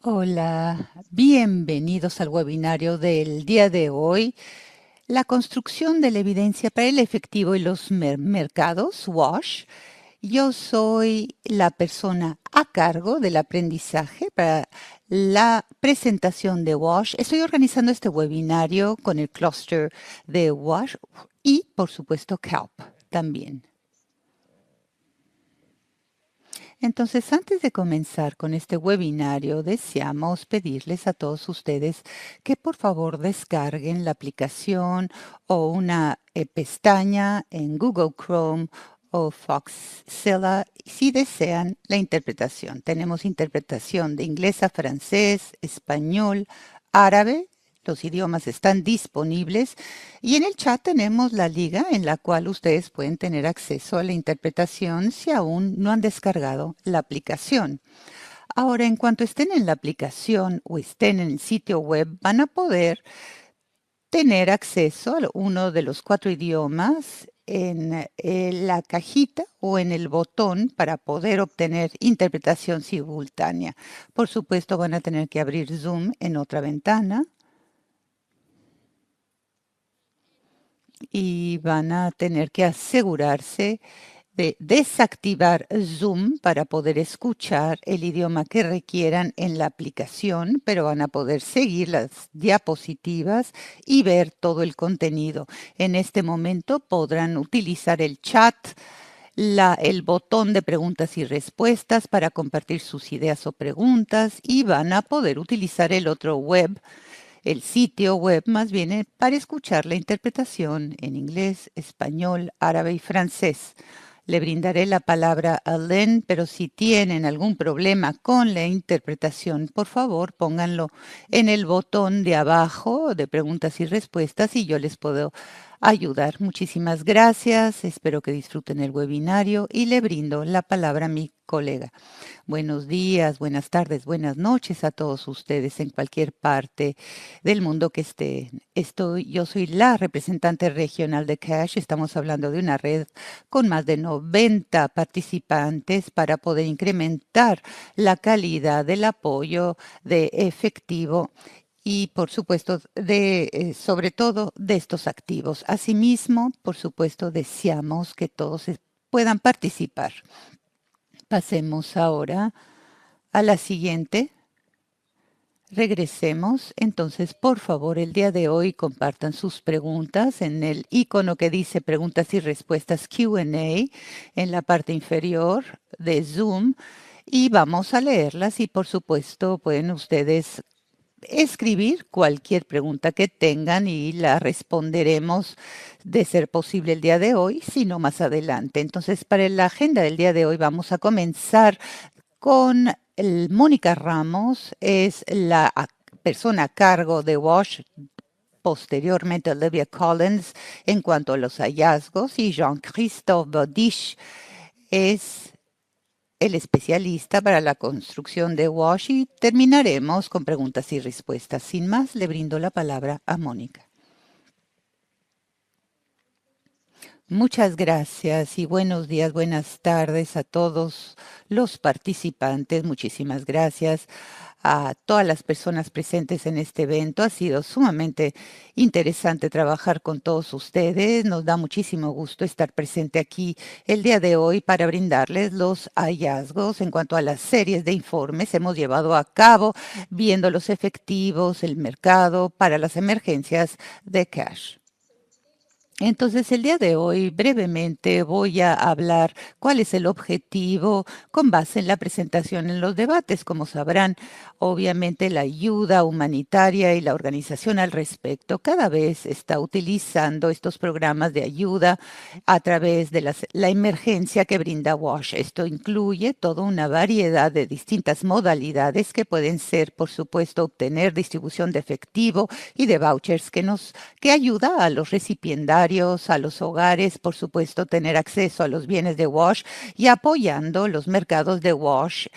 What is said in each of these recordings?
Hola, bienvenidos al webinario del día de hoy. La construcción de la evidencia para el efectivo y los mercados, WASH. Yo soy la persona a cargo del aprendizaje para la presentación de WASH. Estoy organizando este webinario con el clúster de WASH y, por supuesto, CALP también. Entonces, antes de comenzar con este webinario, deseamos pedirles a todos ustedes que por favor descarguen la aplicación o una pestaña en Google Chrome o Foxzilla si desean la interpretación. Tenemos interpretación de inglés a francés, español, árabe. Los idiomas están disponibles y en el chat tenemos la liga en la cual ustedes pueden tener acceso a la interpretación si aún no han descargado la aplicación. Ahora, en cuanto estén en la aplicación o estén en el sitio web, van a poder tener acceso a uno de los 4 idiomas en la cajita o en el botón para poder obtener interpretación simultánea. Por supuesto, van a tener que abrir Zoom en otra ventana y van a tener que asegurarse de desactivar Zoom para poder escuchar el idioma que requieran en la aplicación, pero van a poder seguir las diapositivas y ver todo el contenido. En este momento podrán utilizar el chat, el botón de preguntas y respuestas para compartir sus ideas o preguntas y van a poder utilizar el otro web, el sitio web más bien, para escuchar la interpretación en inglés, español, árabe y francés. Le brindaré la palabra a Len, pero si tienen algún problema con la interpretación, por favor pónganlo en el botón de abajo de preguntas y respuestas y yo les puedo ayudar. Muchísimas gracias, espero que disfruten el webinario y le brindo la palabra a mi colega. Buenos días, buenas tardes, buenas noches a todos ustedes en cualquier parte del mundo que estén. Yo soy la representante regional de Cash. Estamos hablando de una red con más de 90 participantes para poder incrementar la calidad del apoyo de efectivo y, por supuesto, sobre todo de estos activos. Asimismo, por supuesto, deseamos que todos puedan participar. Pasemos ahora a la siguiente. Regresemos. Entonces, por favor, el día de hoy compartan sus preguntas en el icono que dice preguntas y respuestas Q&A en la parte inferior de Zoom y vamos a leerlas y, por supuesto, pueden ustedes escribir cualquier pregunta que tengan y la responderemos de ser posible el día de hoy, si no más adelante. Entonces, para la agenda del día de hoy vamos a comenzar con Mónica Ramos, es la persona a cargo de WASH, posteriormente Olivia Collins en cuanto a los hallazgos y Jean-Christophe Bodiche es el especialista para la construcción de WASH y terminaremos con preguntas y respuestas. Sin más, le brindo la palabra a Mónica. Muchas gracias y buenos días, buenas tardes a todos los participantes. Muchísimas gracias a todas las personas presentes en este evento. Ha sido sumamente interesante trabajar con todos ustedes. Nos da muchísimo gusto estar presente aquí el día de hoy para brindarles los hallazgos en cuanto a las series de informes hemos llevado a cabo viendo los efectivos, el mercado para las emergencias de cash. Entonces, el día de hoy brevemente voy a hablar cuál es el objetivo con base en la presentación en los debates. Como sabrán, obviamente la ayuda humanitaria y la organización al respecto cada vez está utilizando estos programas de ayuda a través de la emergencia que brinda WASH. Esto incluye toda una variedad de distintas modalidades que pueden ser, por supuesto, obtener distribución de efectivo y de vouchers que ayuda a los recipiendarios, a los hogares, por supuesto, tener acceso a los bienes de WASH y apoyando los mercados de WASH,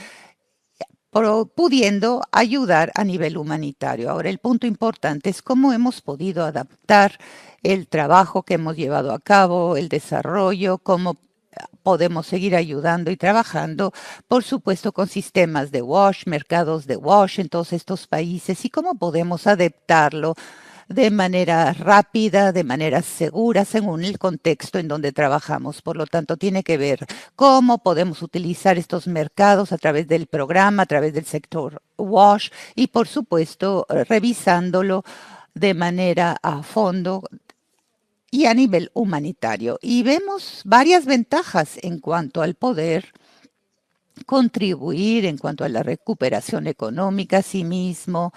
pudiendo ayudar a nivel humanitario. Ahora, el punto importante es cómo hemos podido adaptar el trabajo que hemos llevado a cabo, el desarrollo, cómo podemos seguir ayudando y trabajando, por supuesto, con sistemas de wash, mercados de wash en todos estos países y cómo podemos adaptarlo de manera rápida, de manera segura, según el contexto en donde trabajamos. Por lo tanto, tiene que ver cómo podemos utilizar estos mercados a través del programa, a través del sector WASH y, por supuesto, revisándolo de manera a fondo y a nivel humanitario. Y vemos varias ventajas en cuanto al poder contribuir en cuanto a la recuperación económica, asimismo,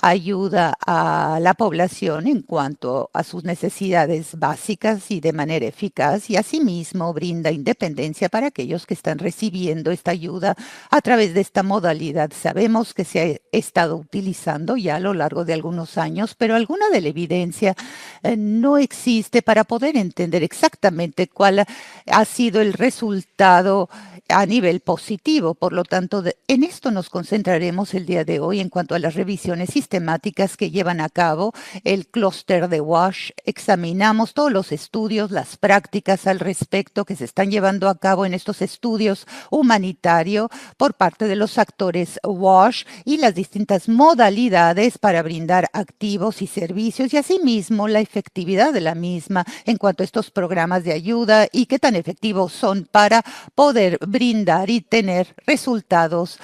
ayuda a la población en cuanto a sus necesidades básicas y de manera eficaz y asimismo brinda independencia para aquellos que están recibiendo esta ayuda a través de esta modalidad. Sabemos que se ha estado utilizando ya a lo largo de algunos años, pero alguna de la evidencia no existe para poder entender exactamente cuál ha sido el resultado a nivel positivo. Por lo tanto, en esto nos concentraremos el día de hoy en cuanto a las revisiones sistemáticas que llevan a cabo el clúster de WASH. Examinamos todos los estudios, las prácticas al respecto que se están llevando a cabo en estos estudios humanitarios por parte de los actores WASH y las distintas modalidades para brindar activos y servicios y asimismo la efectividad de la misma en cuanto a estos programas de ayuda y qué tan efectivos son para poder brindar y tener resultados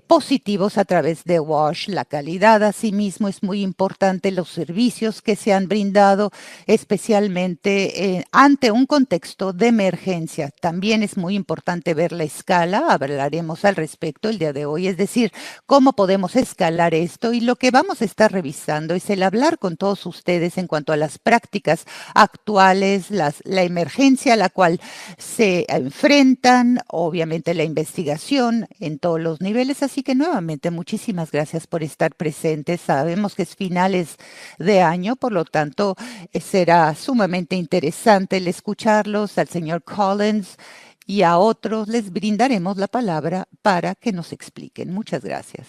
positivos a través de WASH. La calidad asimismo es muy importante, los servicios que se han brindado, especialmente ante un contexto de emergencia. También es muy importante ver la escala, hablaremos al respecto el día de hoy, es decir, cómo podemos escalar esto y lo que vamos a estar revisando es el hablar con todos ustedes en cuanto a las prácticas actuales, la emergencia a la cual se enfrentan, obviamente la investigación en todos los niveles, así que nuevamente muchísimas gracias por estar presentes. Sabemos que es finales de año, por lo tanto será sumamente interesante el escucharlos al señor Collins y a otros les brindaremos la palabra para que nos expliquen. Muchas gracias.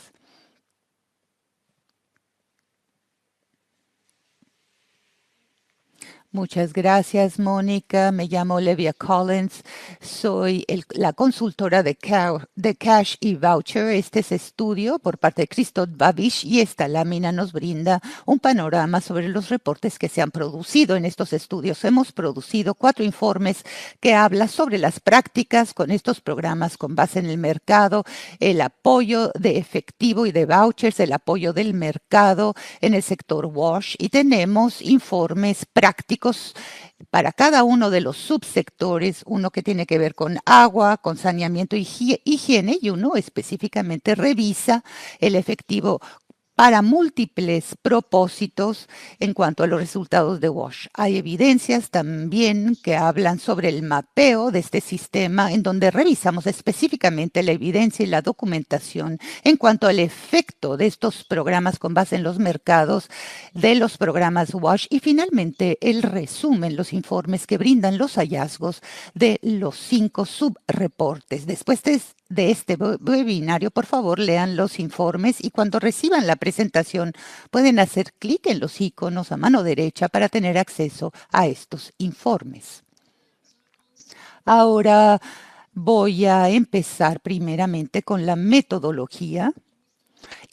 Muchas gracias, Mónica. Me llamo Olivia Collins. Soy la consultora de Cash y Voucher. Este es estudio por parte de Christoph Babish y esta lámina nos brinda un panorama sobre los reportes que se han producido en estos estudios. Hemos producido 4 informes que hablan sobre las prácticas con estos programas con base en el mercado, el apoyo de efectivo y de vouchers, el apoyo del mercado en el sector WASH y tenemos informes prácticos para cada uno de los subsectores, uno que tiene que ver con agua, con saneamiento y higiene y uno específicamente revisa el efectivo para múltiples propósitos en cuanto a los resultados de WASH. Hay evidencias también que hablan sobre el mapeo de este sistema, en donde revisamos específicamente la evidencia y la documentación en cuanto al efecto de estos programas con base en los mercados de los programas WASH y finalmente el resumen, los informes que brindan los hallazgos de los 5 subreportes. Después de este webinario, por favor, lean los informes y cuando reciban la presentación pueden hacer clic en los iconos a mano derecha para tener acceso a estos informes. Ahora voy a empezar primeramente con la metodología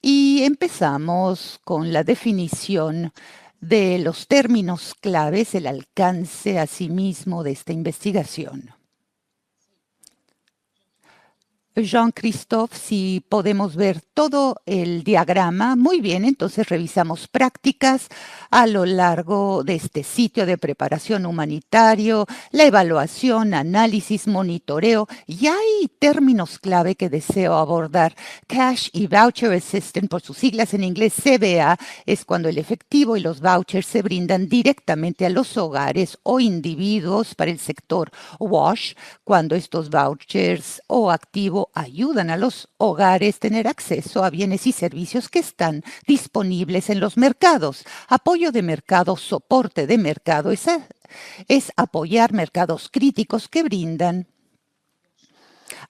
y empezamos con la definición de los términos claves, el alcance asimismo de esta investigación. Jean-Christophe, si podemos ver todo el diagrama, muy bien, entonces revisamos prácticas a lo largo de este sitio de preparación humanitario, la evaluación, análisis, monitoreo, y hay términos clave que deseo abordar. Cash y Voucher Assistance, por sus siglas en inglés CBA, es cuando el efectivo y los vouchers se brindan directamente a los hogares o individuos para el sector WASH, cuando estos vouchers o activos ayudan a los hogares a tener acceso a bienes y servicios que están disponibles en los mercados. Apoyo de mercado, soporte de mercado, es apoyar mercados críticos que brindan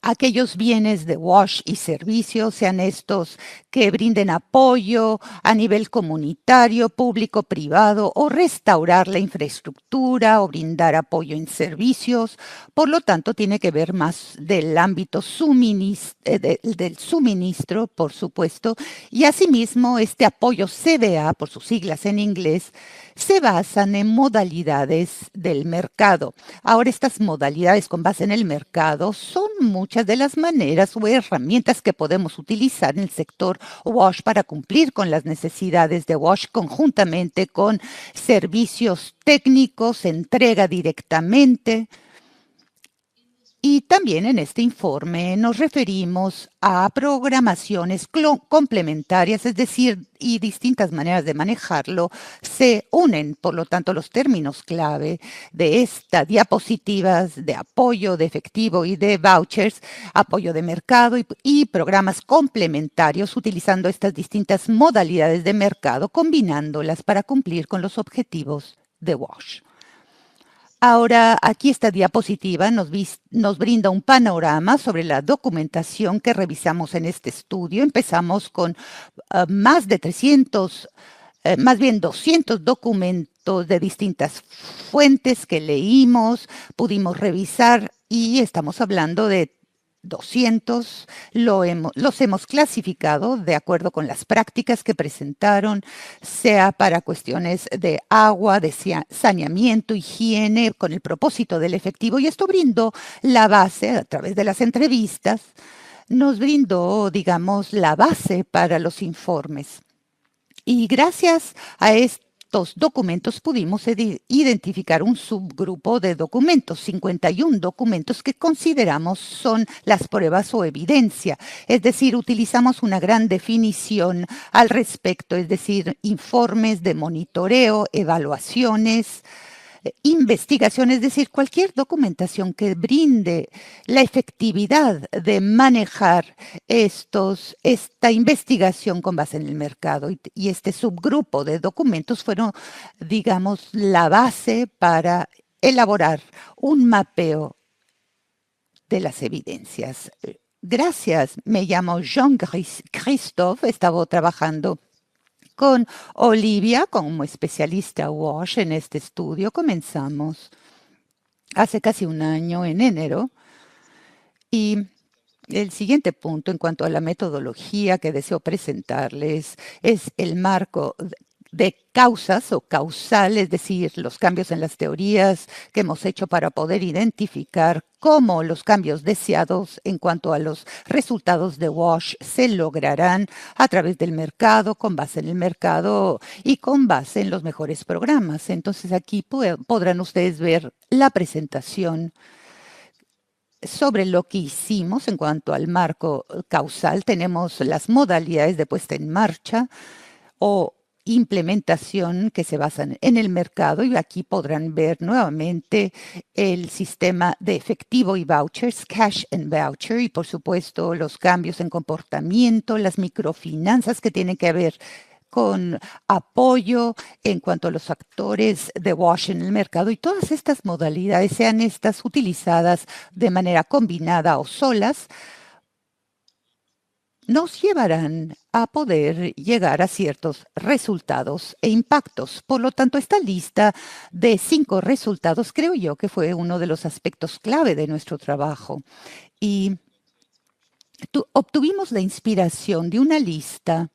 aquellos bienes de WASH y servicios, sean estos que brinden apoyo a nivel comunitario, público, privado, o restaurar la infraestructura o brindar apoyo en servicios. Por lo tanto, tiene que ver más del ámbito del suministro, por supuesto, y asimismo este apoyo CBA, por sus siglas en inglés, se basan en modalidades del mercado. Ahora, estas modalidades con base en el mercado son muchas de las maneras o herramientas que podemos utilizar en el sector WASH para cumplir con las necesidades de WASH conjuntamente con servicios técnicos, entrega directamente. Y también en este informe nos referimos a programaciones complementarias, es decir, y distintas maneras de manejarlo se unen. Por lo tanto, los términos clave de esta diapositivas de apoyo de efectivo y de vouchers, apoyo de mercado y programas complementarios utilizando estas distintas modalidades de mercado, combinándolas para cumplir con los objetivos de WASH. Ahora, aquí esta diapositiva nos brinda un panorama sobre la documentación que revisamos en este estudio. Empezamos con más de 300, más bien 200 documentos de distintas fuentes que leímos, pudimos revisar y estamos hablando de 200, los hemos clasificado de acuerdo con las prácticas que presentaron, sea para cuestiones de agua, de saneamiento, higiene, con el propósito del efectivo. Y esto brindó la base, a través de las entrevistas, nos brindó, digamos, la base para los informes. Y gracias a estos documentos pudimos identificar un subgrupo de documentos, 51 documentos que consideramos son las pruebas o evidencia. Es decir, utilizamos una gran definición al respecto, es decir, informes de monitoreo, evaluaciones, investigación, es decir, cualquier documentación que brinde la efectividad de manejar esta investigación con base en el mercado. Y este subgrupo de documentos fueron, digamos, la base para elaborar un mapeo de las evidencias. Gracias, me llamo Jean-Christophe, estaba trabajando con Olivia como especialista WASH en este estudio. Comenzamos hace casi un año, en enero, y el siguiente punto en cuanto a la metodología que deseo presentarles es el marco de causas o causal, es decir, los cambios en las teorías que hemos hecho para poder identificar cómo los cambios deseados en cuanto a los resultados de WASH se lograrán a través del mercado, con base en el mercado y con base en los mejores programas. Entonces aquí podrán ustedes ver la presentación sobre lo que hicimos en cuanto al marco causal. Tenemos las modalidades de puesta en marcha o implementación que se basan en el mercado, y aquí podrán ver nuevamente el sistema de efectivo y vouchers, cash and voucher, y por supuesto los cambios en comportamiento, las microfinanzas que tienen que ver con apoyo en cuanto a los actores de WASH en el mercado, y todas estas modalidades, sean estas utilizadas de manera combinada o solas, nos llevarán a poder llegar a ciertos resultados e impactos. Por lo tanto, esta lista de 5 resultados creo yo que fue uno de los aspectos clave de nuestro trabajo. Y obtuvimos la inspiración de una lista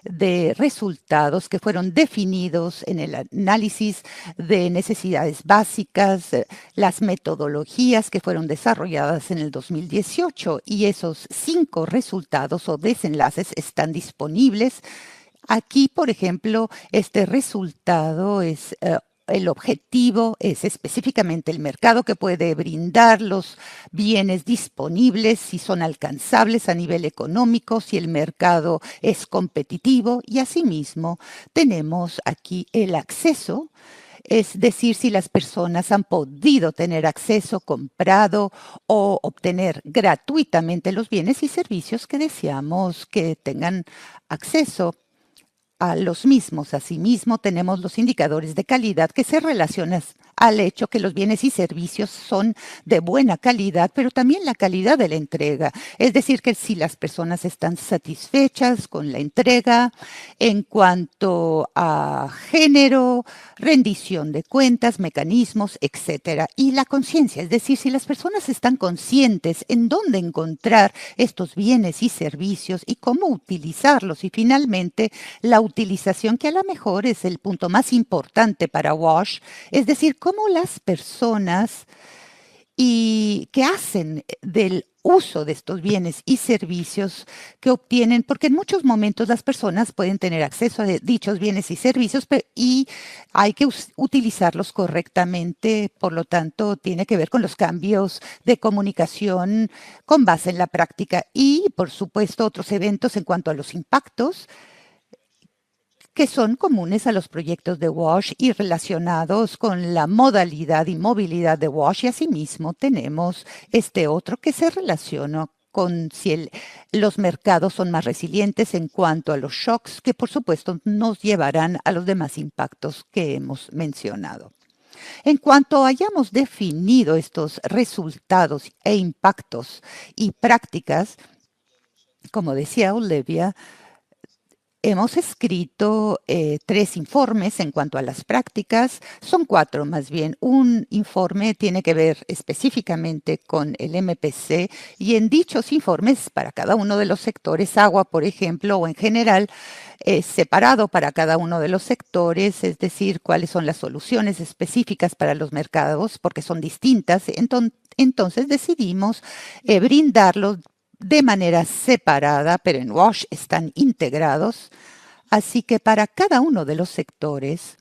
de resultados que fueron definidos en el análisis de necesidades básicas, las metodologías que fueron desarrolladas en el 2018, y esos 5 resultados o desenlaces están disponibles. Aquí, por ejemplo, este resultado es el objetivo es específicamente el mercado que puede brindar los bienes disponibles, si son alcanzables a nivel económico, si el mercado es competitivo, y asimismo tenemos aquí el acceso, es decir, si las personas han podido tener acceso, comprado o obtener gratuitamente los bienes y servicios que deseamos que tengan acceso a los mismos. Asimismo, tenemos los indicadores de calidad que se relacionan al hecho que los bienes y servicios son de buena calidad, pero también la calidad de la entrega. Es decir, que si las personas están satisfechas con la entrega en cuanto a género, rendición de cuentas, mecanismos, etcétera. Y la conciencia, es decir, si las personas están conscientes en dónde encontrar estos bienes y servicios y cómo utilizarlos. Y finalmente, la utilización, que a lo mejor es el punto más importante para WASH, es decir, cómo las personas y que hacen del uso de estos bienes y servicios que obtienen, porque en muchos momentos las personas pueden tener acceso a dichos bienes y servicios y hay que utilizarlos correctamente, por lo tanto tiene que ver con los cambios de comunicación con base en la práctica y, por supuesto, otros eventos en cuanto a los impactos que son comunes a los proyectos de WASH y relacionados con la modalidad y movilidad de WASH. Y asimismo tenemos este otro que se relaciona con si los mercados son más resilientes en cuanto a los shocks, que por supuesto nos llevarán a los demás impactos que hemos mencionado. En cuanto hayamos definido estos resultados e impactos y prácticas, como decía Olivia, hemos escrito 3 informes en cuanto a las prácticas, son 4 más bien. Un informe tiene que ver específicamente con el MPC y en dichos informes para cada uno de los sectores, agua por ejemplo, o en general, separado para cada uno de los sectores, es decir, cuáles son las soluciones específicas para los mercados, porque son distintas. Entonces decidimos brindarlos de manera separada, pero en WASH están integrados. Así que para cada uno de los sectores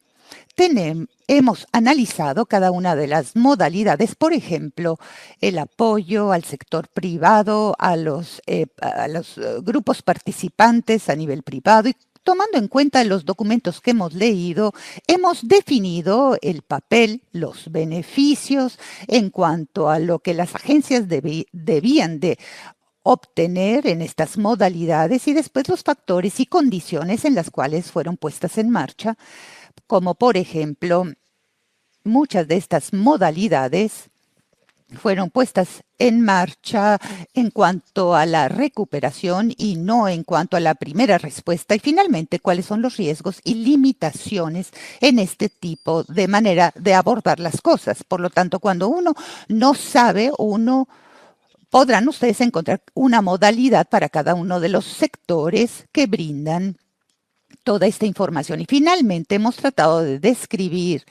hemos analizado cada una de las modalidades, por ejemplo, el apoyo al sector privado, a los grupos participantes a nivel privado y tomando en cuenta los documentos que hemos leído, hemos definido el papel, los beneficios en cuanto a lo que las agencias debían de obtener en estas modalidades y después los factores y condiciones en las cuales fueron puestas en marcha, como por ejemplo, muchas de estas modalidades fueron puestas en marcha en cuanto a la recuperación y no en cuanto a la primera respuesta. Y finalmente, cuáles son los riesgos y limitaciones en este tipo de manera de abordar las cosas. Por lo tanto, cuando uno no sabe, podrán ustedes encontrar una modalidad para cada uno de los sectores que brindan toda esta información. Y finalmente hemos tratado de describir,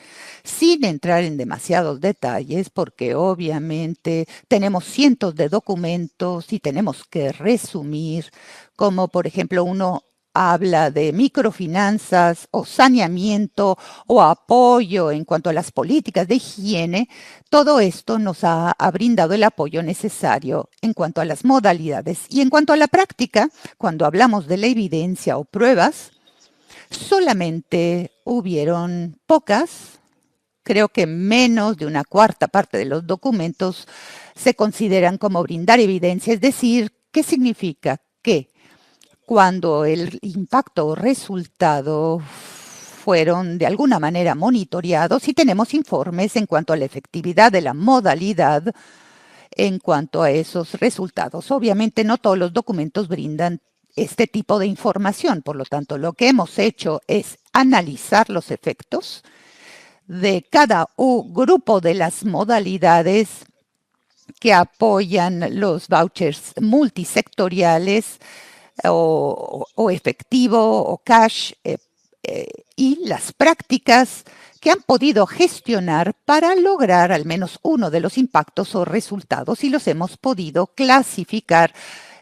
sin entrar en demasiados detalles, porque obviamente tenemos cientos de documentos y tenemos que resumir, como por ejemplo uno habla de microfinanzas o saneamiento o apoyo en cuanto a las políticas de higiene, todo esto nos ha brindado el apoyo necesario en cuanto a las modalidades. Y en cuanto a la práctica, cuando hablamos de la evidencia o pruebas, solamente hubieron pocas, creo que menos de una cuarta parte de los documentos se consideran como brindar evidencia, es decir, ¿qué significa? Que cuando el impacto o resultado fueron de alguna manera monitoreados y tenemos informes en cuanto a la efectividad de la modalidad en cuanto a esos resultados. Obviamente no todos los documentos brindan este tipo de información, por lo tanto lo que hemos hecho es analizar los efectos de cada grupo de las modalidades que apoyan los vouchers multisectoriales o efectivo o cash y las prácticas que han podido gestionar para lograr al menos uno de los impactos o resultados y los hemos podido clasificar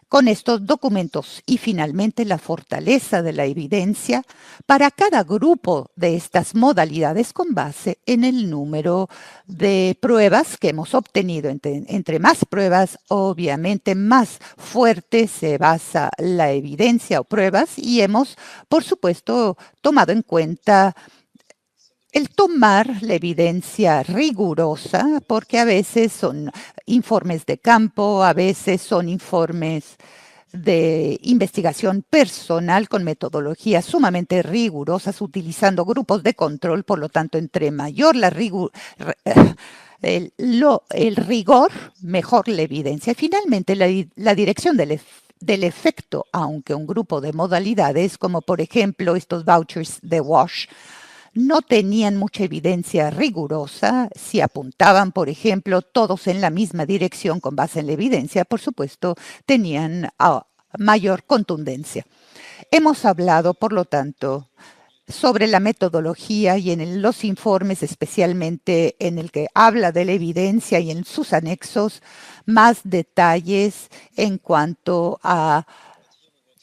con estos documentos y finalmente la fortaleza de la evidencia para cada grupo de estas modalidades con base en el número de pruebas que hemos obtenido. Entre más pruebas, obviamente más fuerte se basa la evidencia o pruebas y hemos, por supuesto, tomado en cuenta el tomar la evidencia rigurosa, porque a veces son informes de campo, a veces son informes de investigación personal con metodologías sumamente rigurosas, utilizando grupos de control. Por lo tanto, entre mayor el rigor, mejor la evidencia. Y finalmente, la dirección del efecto, aunque un grupo de modalidades, como por ejemplo estos vouchers de WASH, no tenían mucha evidencia rigurosa. Si apuntaban, por ejemplo, todos en la misma dirección con base en la evidencia, por supuesto, tenían mayor contundencia. Hemos hablado, por lo tanto, sobre la metodología y en los informes, especialmente en el que habla de la evidencia y en sus anexos, más detalles en cuanto a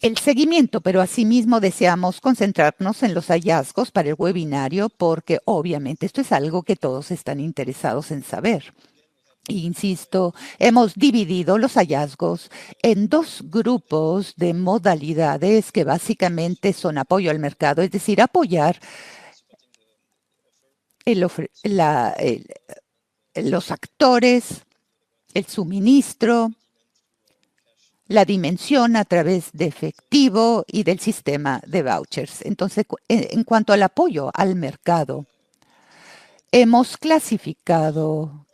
el seguimiento, pero asimismo deseamos concentrarnos en los hallazgos para el webinario porque obviamente esto es algo que todos están interesados en saber. Insisto, hemos dividido los hallazgos en dos grupos de modalidades que básicamente son apoyo al mercado, es decir, apoyar los actores, el suministro, la dimensión a través de efectivo y del sistema de vouchers. Entonces, en cuanto al apoyo al mercado, hemos clasificado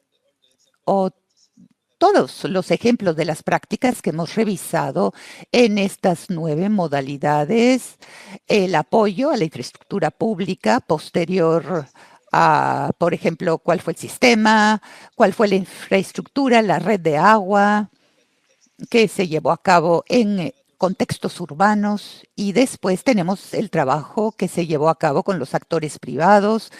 todos los ejemplos de las prácticas que hemos revisado en estas 9 modalidades. El apoyo a la infraestructura pública posterior a, por ejemplo, cuál fue el sistema, cuál fue la infraestructura, la red de agua, que se llevó a cabo en contextos urbanos, y después tenemos el trabajo que se llevó a cabo con los actores privados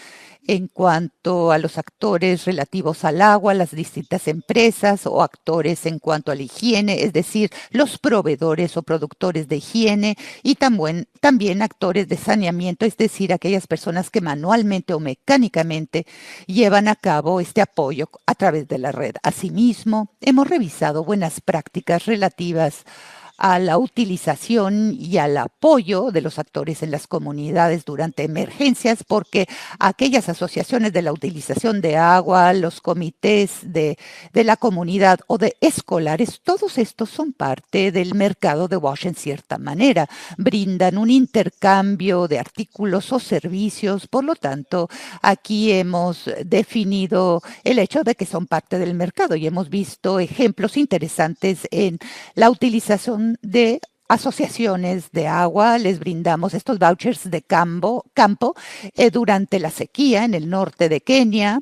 en cuanto a los actores relativos al agua, las distintas empresas o actores en cuanto a la higiene, es decir, los proveedores o productores de higiene y también actores de saneamiento, es decir, aquellas personas que manualmente o mecánicamente llevan a cabo este apoyo a través de la red. Asimismo, hemos revisado buenas prácticas relativas a la utilización y al apoyo de los actores en las comunidades durante emergencias, porque aquellas asociaciones de la utilización de agua, los comités de la comunidad o de escolares, todos estos son parte del mercado de WASH en cierta manera. Brindan un intercambio de artículos o servicios. Por lo tanto, aquí hemos definido el hecho de que son parte del mercado y hemos visto ejemplos interesantes en la utilización de asociaciones de agua. Les brindamos estos vouchers de campo durante la sequía en el norte de Kenia.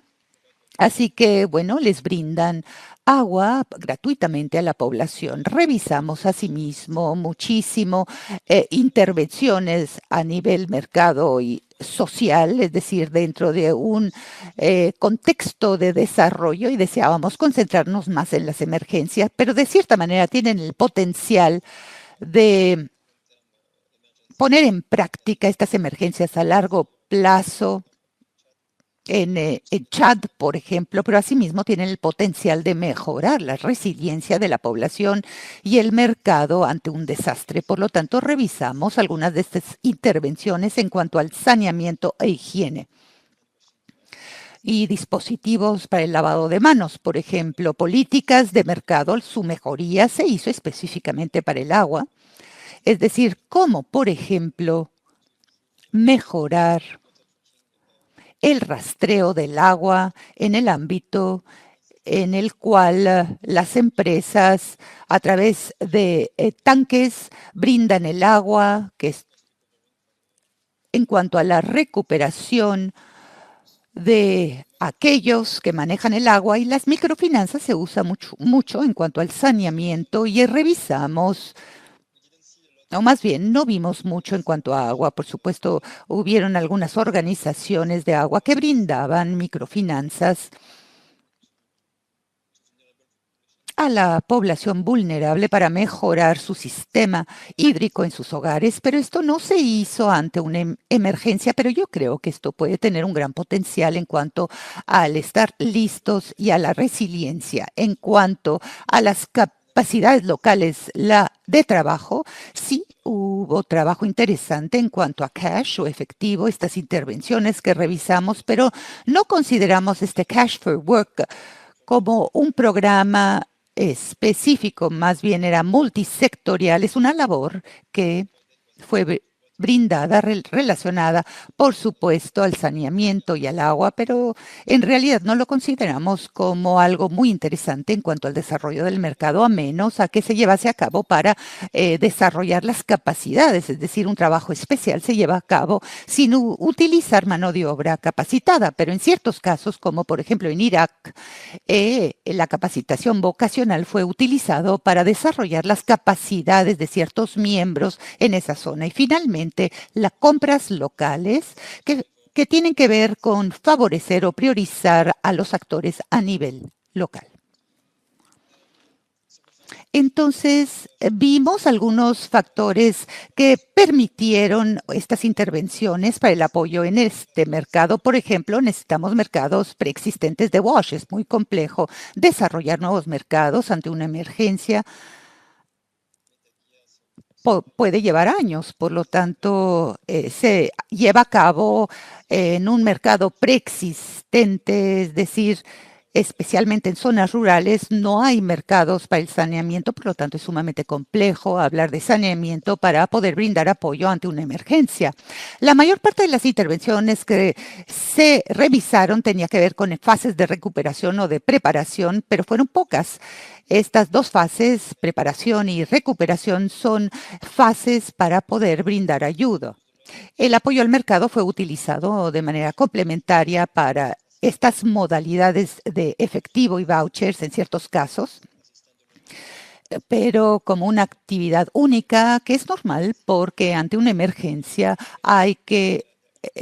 Así que, bueno, les brindan agua gratuitamente a la población. Revisamos asimismo muchísimo intervenciones a nivel mercado y social, es decir, dentro de un contexto de desarrollo, y deseábamos concentrarnos más en las emergencias, pero de cierta manera tienen el potencial de poner en práctica estas emergencias a largo plazo en Chad, por ejemplo, pero asimismo tienen el potencial de mejorar la resiliencia de la población y el mercado ante un desastre. Por lo tanto, revisamos algunas de estas intervenciones en cuanto al saneamiento e higiene. Y dispositivos para el lavado de manos, por ejemplo, políticas de mercado, su mejoría se hizo específicamente para el agua. Es decir, cómo, por ejemplo, mejorar el rastreo del agua en el ámbito en el cual las empresas a través de tanques brindan el agua, que es en cuanto a la recuperación de aquellos que manejan el agua, y las microfinanzas se usa mucho en cuanto al saneamiento, y revisamos, o más bien no vimos mucho en cuanto a agua. Por supuesto, hubieron algunas organizaciones de agua que brindaban microfinanzas a la población vulnerable para mejorar su sistema hídrico en sus hogares, pero esto no se hizo ante una emergencia, pero yo creo que esto puede tener un gran potencial en cuanto al estar listos y a la resiliencia. En cuanto a las capacidades locales de trabajo, sí hubo trabajo interesante en cuanto a cash o efectivo, estas intervenciones que revisamos, pero no consideramos este Cash for Work como un programa específico, más bien era multisectorial, es una labor que fue brindada, relacionada, por supuesto, al saneamiento y al agua, pero en realidad no lo consideramos como algo muy interesante en cuanto al desarrollo del mercado, a menos a que se llevase a cabo para desarrollar las capacidades, es decir, un trabajo especial se lleva a cabo sin utilizar mano de obra capacitada, pero en ciertos casos, como por ejemplo en Irak, la capacitación vocacional fue utilizado para desarrollar las capacidades de ciertos miembros en esa zona. Y finalmente, las compras locales que tienen que ver con favorecer o priorizar a los actores a nivel local. Entonces, vimos algunos factores que permitieron estas intervenciones para el apoyo en este mercado. Por ejemplo, necesitamos mercados preexistentes de WASH. Es muy complejo desarrollar nuevos mercados ante una emergencia. Puede llevar años, por lo tanto, se lleva a cabo en un mercado preexistente, es decir, especialmente en zonas rurales, no hay mercados para el saneamiento, por lo tanto es sumamente complejo hablar de saneamiento para poder brindar apoyo ante una emergencia. La mayor parte de las intervenciones que se revisaron tenía que ver con fases de recuperación o de preparación, pero fueron pocas. Estas dos fases, preparación y recuperación, son fases para poder brindar ayuda. El apoyo al mercado fue utilizado de manera complementaria para estas modalidades de efectivo y vouchers en ciertos casos, pero como una actividad única que es normal porque ante una emergencia hay que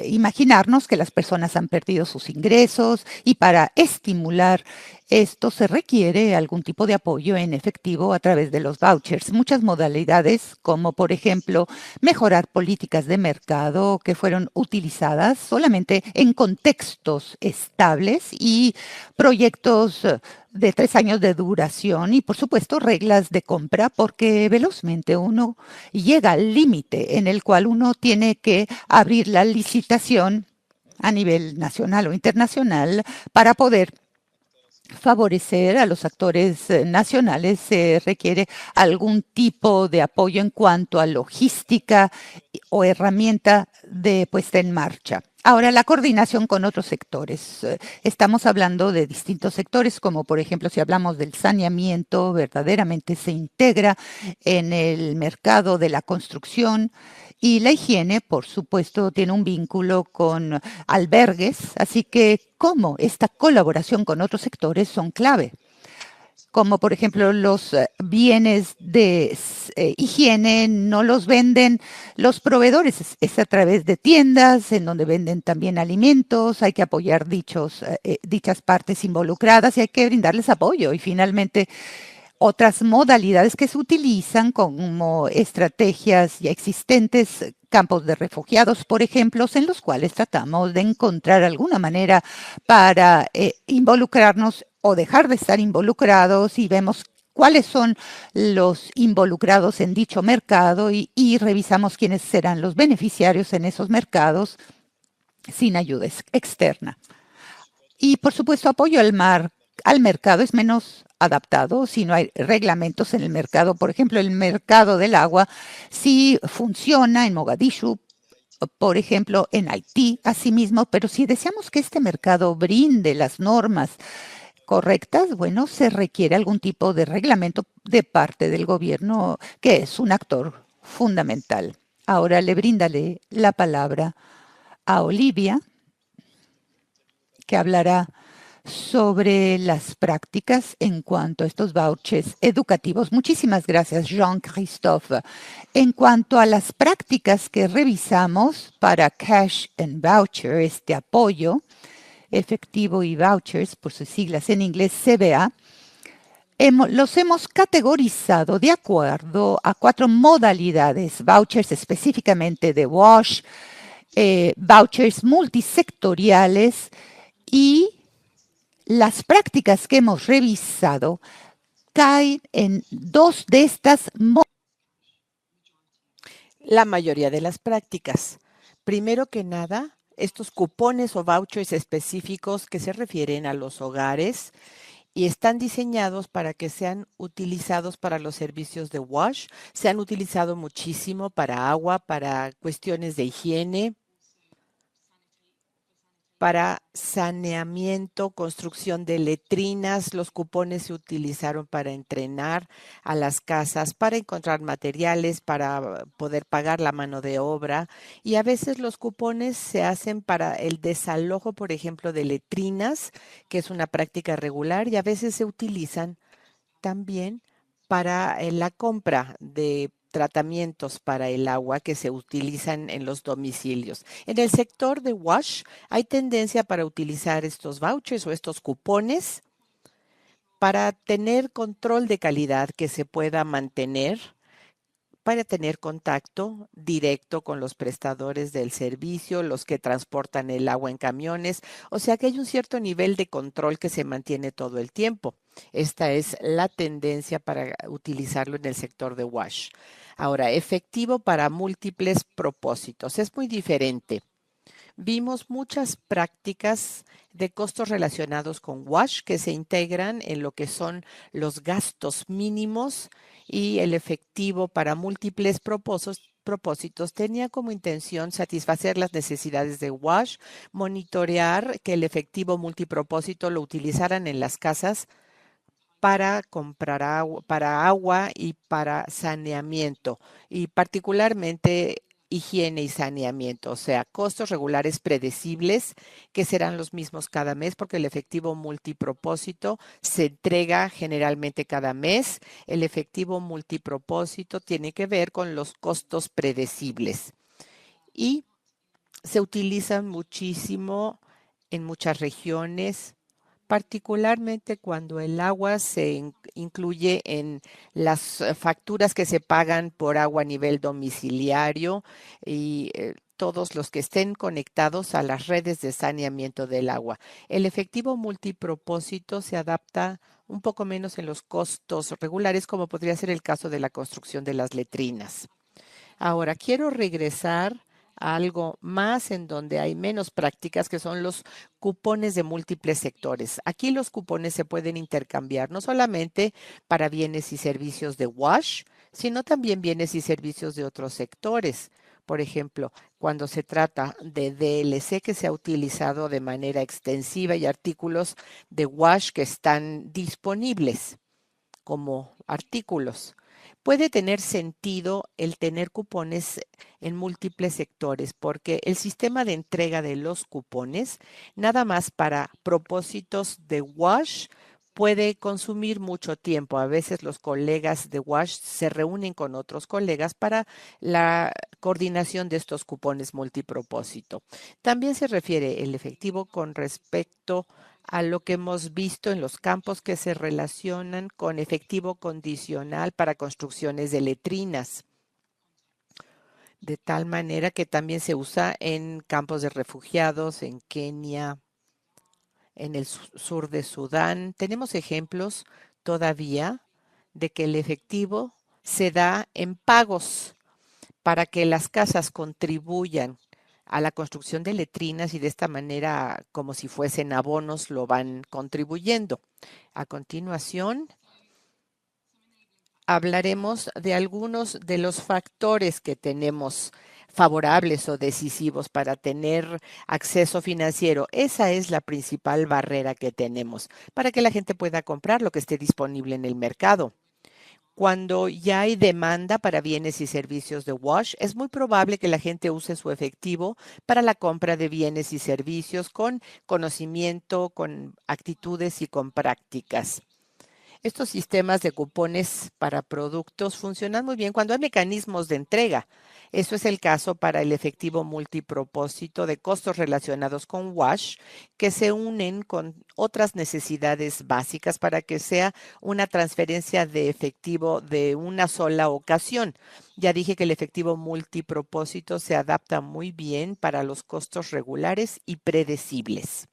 imaginarnos que las personas han perdido sus ingresos y para estimular esto se requiere algún tipo de apoyo en efectivo a través de los vouchers. Muchas modalidades, como por ejemplo mejorar políticas de mercado que fueron utilizadas solamente en contextos estables y proyectos de 3 años de duración y por supuesto reglas de compra porque velozmente uno llega al límite en el cual uno tiene que abrir la licitación a nivel nacional o internacional para poder favorecer a los actores nacionales. Se requiere algún tipo de apoyo en cuanto a logística o herramienta de puesta en marcha. Ahora, la coordinación con otros sectores. Estamos hablando de distintos sectores, como por ejemplo, si hablamos del saneamiento, verdaderamente se integra en el mercado de la construcción. Y la higiene, por supuesto, tiene un vínculo con albergues, así que cómo esta colaboración con otros sectores son clave, como por ejemplo los bienes de higiene no los venden los proveedores, es a través de tiendas en donde venden también alimentos, hay que apoyar dichas partes involucradas y hay que brindarles apoyo. Y finalmente, otras modalidades que se utilizan como estrategias ya existentes, campos de refugiados, por ejemplo, en los cuales tratamos de encontrar alguna manera para involucrarnos o dejar de estar involucrados y vemos cuáles son los involucrados en dicho mercado y revisamos quiénes serán los beneficiarios en esos mercados sin ayuda externa. Y por supuesto, apoyo al mercado es menos adaptado si no hay reglamentos en el mercado. Por ejemplo, el mercado del agua sí funciona en Mogadishu, por ejemplo, en Haití, asimismo, pero si deseamos que este mercado brinde las normas correctas, bueno, se requiere algún tipo de reglamento de parte del gobierno, que es un actor fundamental. Ahora le brindaré la palabra a Olivia, que hablará sobre las prácticas en cuanto a estos vouchers educativos. Muchísimas gracias, Jean-Christophe. En cuanto a las prácticas que revisamos para Cash and Voucher, este apoyo efectivo y vouchers, por sus siglas en inglés CBA, los hemos categorizado de acuerdo a 4 modalidades, vouchers específicamente de WASH, vouchers multisectoriales y las prácticas que hemos revisado caen en 2 de estas. La mayoría de las prácticas. Primero que nada, estos cupones o vouchers específicos que se refieren a los hogares y están diseñados para que sean utilizados para los servicios de wash. Se han utilizado muchísimo para agua, para cuestiones de higiene, para saneamiento, construcción de letrinas. Los cupones se utilizaron para entrenar a las casas, para encontrar materiales, para poder pagar la mano de obra. Y a veces los cupones se hacen para el desalojo, por ejemplo, de letrinas, que es una práctica regular, y a veces se utilizan también para la compra de tratamientos para el agua que se utilizan en los domicilios. En el sector de wash hay tendencia para utilizar estos vouchers o estos cupones para tener control de calidad que se pueda mantener, para tener contacto directo con los prestadores del servicio, los que transportan el agua en camiones, o sea que hay un cierto nivel de control que se mantiene todo el tiempo. Esta es la tendencia para utilizarlo en el sector de wash. Ahora, efectivo para múltiples propósitos. Es muy diferente. Vimos muchas prácticas de costos relacionados con wash que se integran en lo que son los gastos mínimos, y el efectivo para múltiples propósitos tenía como intención satisfacer las necesidades de wash, monitorear que el efectivo multipropósito lo utilizaran en las casas para comprar agua, para agua y para saneamiento, y particularmente higiene y saneamiento, o sea, costos regulares predecibles que serán los mismos cada mes porque el efectivo multipropósito se entrega generalmente cada mes. El efectivo multipropósito tiene que ver con los costos predecibles y se utilizan muchísimo en muchas regiones, particularmente cuando el agua se incluye en las facturas que se pagan por agua a nivel domiciliario, y todos los que estén conectados a las redes de saneamiento del agua. El efectivo multipropósito se adapta un poco menos en los costos regulares, como podría ser el caso de la construcción de las letrinas. Ahora, quiero regresar a algo más en donde hay menos prácticas, que son los cupones de múltiples sectores. Aquí los cupones se pueden intercambiar no solamente para bienes y servicios de wash, sino también bienes y servicios de otros sectores. Por ejemplo, cuando se trata de DLC que se ha utilizado de manera extensiva y artículos de wash que están disponibles como artículos. Puede tener sentido el tener cupones en múltiples sectores porque el sistema de entrega de los cupones, nada más para propósitos de wash, puede consumir mucho tiempo. A veces los colegas de wash se reúnen con otros colegas para la coordinación de estos cupones multipropósito. También se refiere el efectivo con respecto a lo que hemos visto en los campos que se relacionan con efectivo condicional para construcciones de letrinas, de tal manera que también se usa en campos de refugiados, en Kenia, en el sur de Sudán. Tenemos ejemplos todavía de que el efectivo se da en pagos para que las casas contribuyan a la construcción de letrinas, y de esta manera, como si fuesen abonos, lo van contribuyendo. A continuación, hablaremos de algunos de los factores que tenemos favorables o decisivos para tener acceso financiero. Esa es la principal barrera que tenemos para que la gente pueda comprar lo que esté disponible en el mercado. Cuando ya hay demanda para bienes y servicios de wash, es muy probable que la gente use su efectivo para la compra de bienes y servicios con conocimiento, con actitudes y con prácticas. Estos sistemas de cupones para productos funcionan muy bien cuando hay mecanismos de entrega. Eso es el caso para el efectivo multipropósito de costos relacionados con wash, que se unen con otras necesidades básicas para que sea una transferencia de efectivo de una sola ocasión. Ya dije que el efectivo multipropósito se adapta muy bien para los costos regulares y predecibles.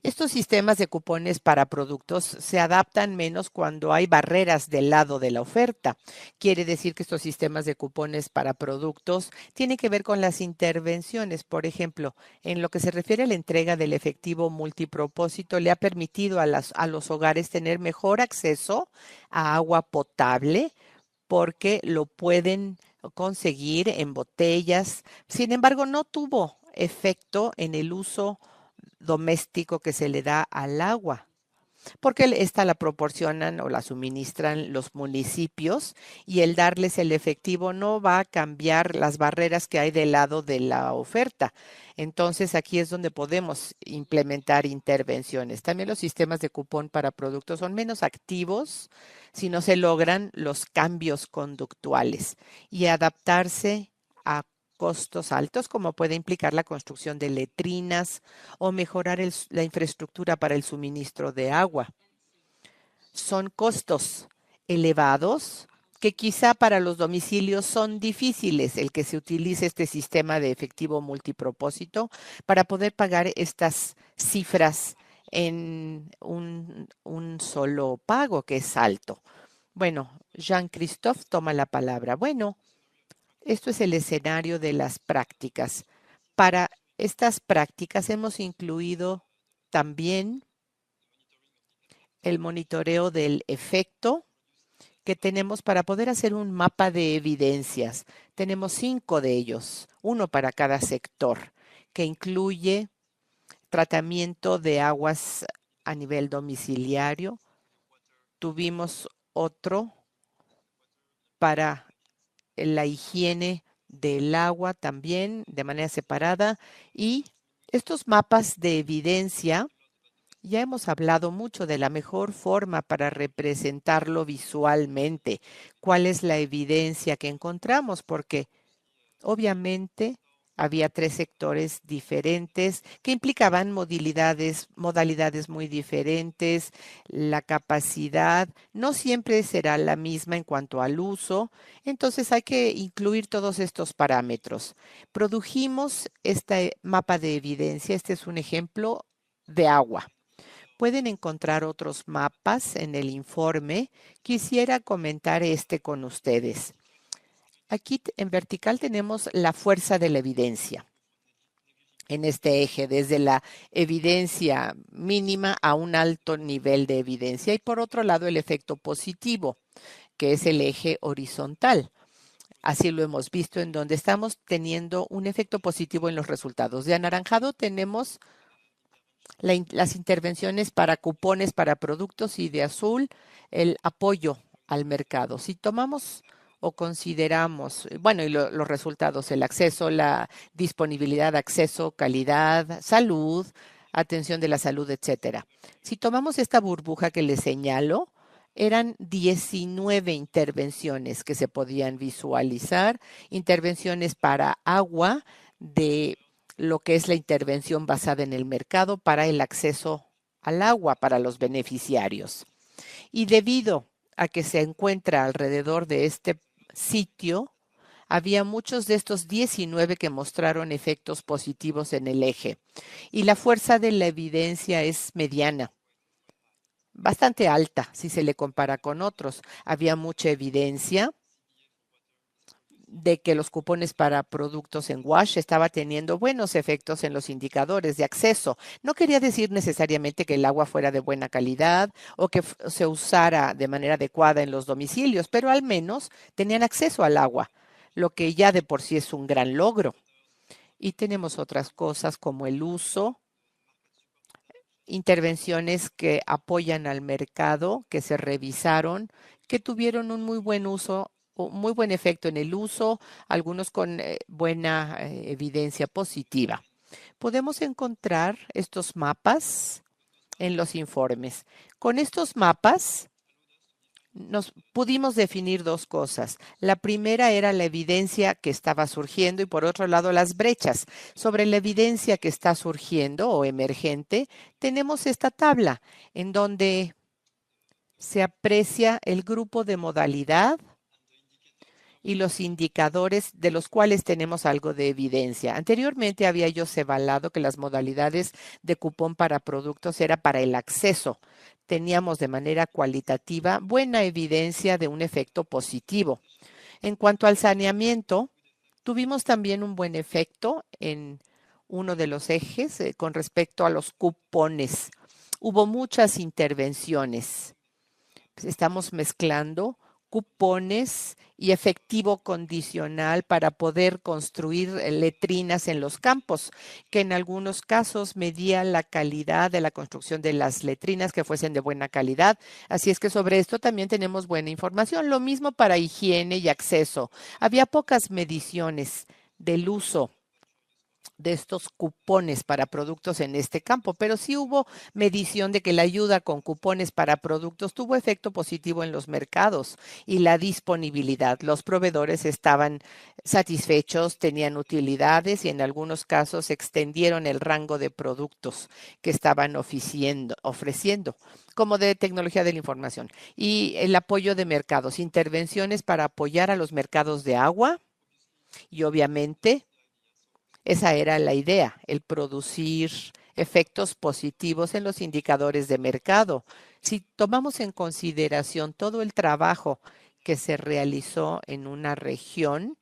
Estos sistemas de cupones para productos se adaptan menos cuando hay barreras del lado de la oferta. Quiere decir que estos sistemas de cupones para productos tienen que ver con las intervenciones. Por ejemplo, en lo que se refiere a la entrega del efectivo multipropósito, le ha permitido a los hogares tener mejor acceso a agua potable porque lo pueden conseguir en botellas. Sin embargo, no tuvo efecto en el uso doméstico que se le da al agua, porque esta la proporcionan o la suministran los municipios y el darles el efectivo no va a cambiar las barreras que hay del lado de la oferta. Entonces aquí es donde podemos implementar intervenciones. También los sistemas de cupón para productos son menos activos si no se logran los cambios conductuales y adaptarse a costos altos, como puede implicar la construcción de letrinas o mejorar la infraestructura para el suministro de agua. Son costos elevados que quizá para los domicilios son difíciles el que se utilice este sistema de efectivo multipropósito para poder pagar estas cifras en un solo pago que es alto. Bueno, Jean-Christophe toma la palabra. Bueno, esto es el escenario de las prácticas. Para estas prácticas hemos incluido también el monitoreo del efecto que tenemos para poder hacer un mapa de evidencias. Tenemos 5 de ellos, uno para cada sector, que incluye tratamiento de aguas a nivel domiciliario. Tuvimos otro para la higiene del agua también de manera separada y estos mapas de evidencia. Ya hemos hablado mucho de la mejor forma para representarlo visualmente, cuál es la evidencia que encontramos, porque obviamente había 3 sectores diferentes que implicaban modalidades muy diferentes. La capacidad no siempre será la misma en cuanto al uso, entonces hay que incluir todos estos parámetros. Produjimos este mapa de evidencia, este es un ejemplo de agua. Pueden encontrar otros mapas en el informe. Quisiera comentar este con ustedes. Aquí en vertical tenemos la fuerza de la evidencia en este eje, desde la evidencia mínima a un alto nivel de evidencia. Y por otro lado, el efecto positivo, que es el eje horizontal. Así lo hemos visto en donde estamos teniendo un efecto positivo en los resultados. De anaranjado tenemos las intervenciones para cupones para productos y de azul el apoyo al mercado. Si tomamos o consideramos, bueno, y los resultados, el acceso, la disponibilidad, acceso, calidad, salud, atención de la salud, etcétera. Si tomamos esta burbuja que les señalo, eran 19 intervenciones que se podían visualizar, intervenciones para agua de lo que es la intervención basada en el mercado para el acceso al agua para los beneficiarios. Y debido a que se encuentra alrededor de este sitio, había muchos de estos 19 que mostraron efectos positivos en el eje. Y la fuerza de la evidencia es mediana, bastante alta si se le compara con otros. Había mucha evidencia de que los cupones para productos en wash estaba teniendo buenos efectos en los indicadores de acceso. No quería decir necesariamente que el agua fuera de buena calidad o que se usara de manera adecuada en los domicilios, pero al menos tenían acceso al agua, lo que ya de por sí es un gran logro. Y tenemos otras cosas como el uso, intervenciones que apoyan al mercado, que se revisaron, que tuvieron un muy buen uso, muy buen efecto en el uso, algunos con buena evidencia positiva. Podemos encontrar estos mapas en los informes. Con estos mapas nos pudimos definir 2 cosas. La primera era la evidencia que estaba surgiendo y por otro lado las brechas. Sobre la evidencia que está surgiendo o emergente, tenemos esta tabla en donde se aprecia el grupo de modalidad y los indicadores de los cuales tenemos algo de evidencia. Anteriormente había yo señalado que las modalidades de cupón para productos era para el acceso. Teníamos de manera cualitativa buena evidencia de un efecto positivo. En cuanto al saneamiento, tuvimos también un buen efecto en uno de los ejes con respecto a los cupones. Hubo muchas intervenciones. Estamos mezclando cupones y efectivo condicional para poder construir letrinas en los campos, que en algunos casos medía la calidad de la construcción de las letrinas, que fuesen de buena calidad. Así es que sobre esto también tenemos buena información. Lo mismo para higiene y acceso. Había pocas mediciones del uso de estos cupones para productos en este campo, pero sí hubo medición de que la ayuda con cupones para productos tuvo efecto positivo en los mercados y la disponibilidad. Los proveedores estaban satisfechos, tenían utilidades y en algunos casos extendieron el rango de productos que estaban ofreciendo, como de tecnología de la información. Y el apoyo de mercados, intervenciones para apoyar a los mercados de agua y obviamente esa era la idea, el producir efectos positivos en los indicadores de mercado. Si tomamos en consideración todo el trabajo que se realizó en una región,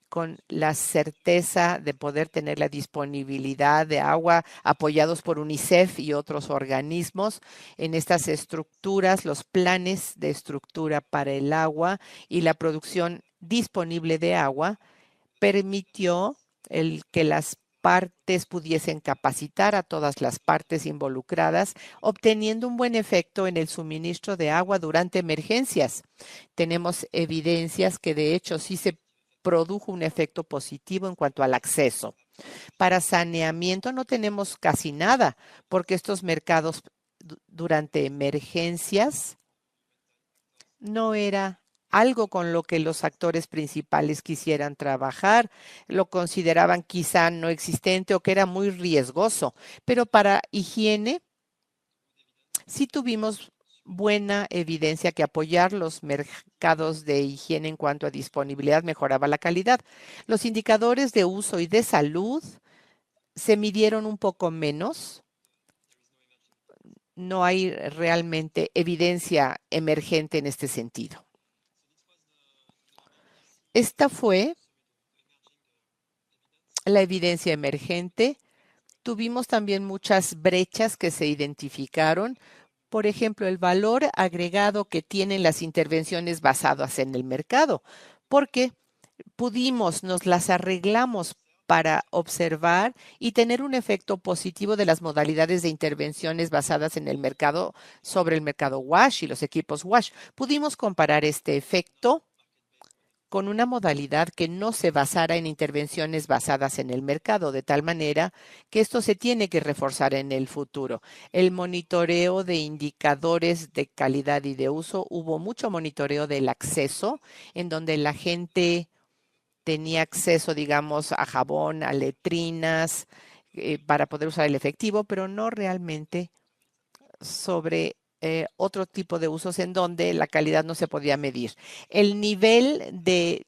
con la certeza de poder tener la disponibilidad de agua apoyados por UNICEF y otros organismos en estas estructuras, los planes de estructura para el agua y la producción disponible de agua, permitió que las partes pudiesen capacitar a todas las partes involucradas, obteniendo un buen efecto en el suministro de agua durante emergencias. Tenemos evidencias que de hecho sí se produjo un efecto positivo en cuanto al acceso. Para saneamiento no tenemos casi nada, porque estos mercados durante emergencias no era algo con lo que los actores principales quisieran trabajar, lo consideraban quizá no existente o que era muy riesgoso, pero para higiene sí tuvimos buena evidencia que apoyar los mercados de higiene en cuanto a disponibilidad mejoraba la calidad. Los indicadores de uso y de salud se midieron un poco menos. No hay realmente evidencia emergente en este sentido. Esta fue la evidencia emergente. Tuvimos también muchas brechas que se identificaron. Por ejemplo, el valor agregado que tienen las intervenciones basadas en el mercado, porque nos las arreglamos para observar y tener un efecto positivo de las modalidades de intervenciones basadas en el mercado sobre el mercado WASH y los equipos WASH. Pudimos comparar este efecto con una modalidad que no se basara en intervenciones basadas en el mercado, de tal manera que esto se tiene que reforzar en el futuro. El monitoreo de indicadores de calidad y de uso, hubo mucho monitoreo del acceso, en donde la gente tenía acceso, digamos, a jabón, a letrinas, para poder usar el efectivo, pero no realmente sobre otro tipo de usos en donde la calidad no se podía medir. El nivel de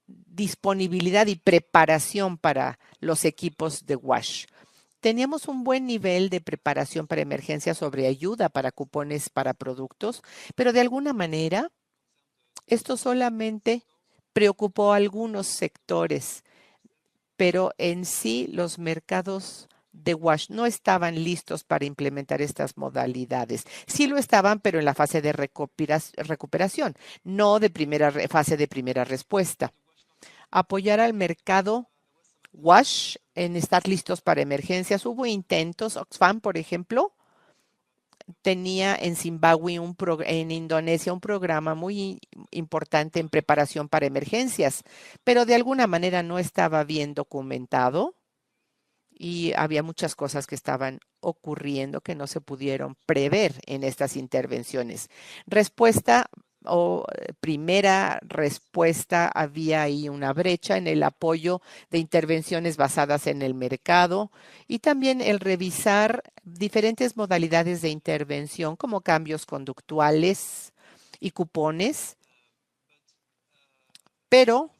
disponibilidad y preparación para los equipos de WASH. Teníamos un buen nivel de preparación para emergencias sobre ayuda para cupones para productos, pero de alguna manera esto solamente preocupó a algunos sectores, pero en sí los mercados de WASH no estaban listos para implementar estas modalidades. Sí lo estaban, pero en la fase de recuperación, no de fase de primera respuesta. Apoyar al mercado WASH en estar listos para emergencias. Hubo intentos, Oxfam, por ejemplo, tenía en Zimbabue, en Indonesia, un programa muy importante en preparación para emergencias, pero de alguna manera no estaba bien documentado y había muchas cosas que estaban ocurriendo que no se pudieron prever en estas intervenciones. Respuesta o primera respuesta, había ahí una brecha en el apoyo de intervenciones basadas en el mercado y también el revisar diferentes modalidades de intervención como cambios conductuales y cupones, pero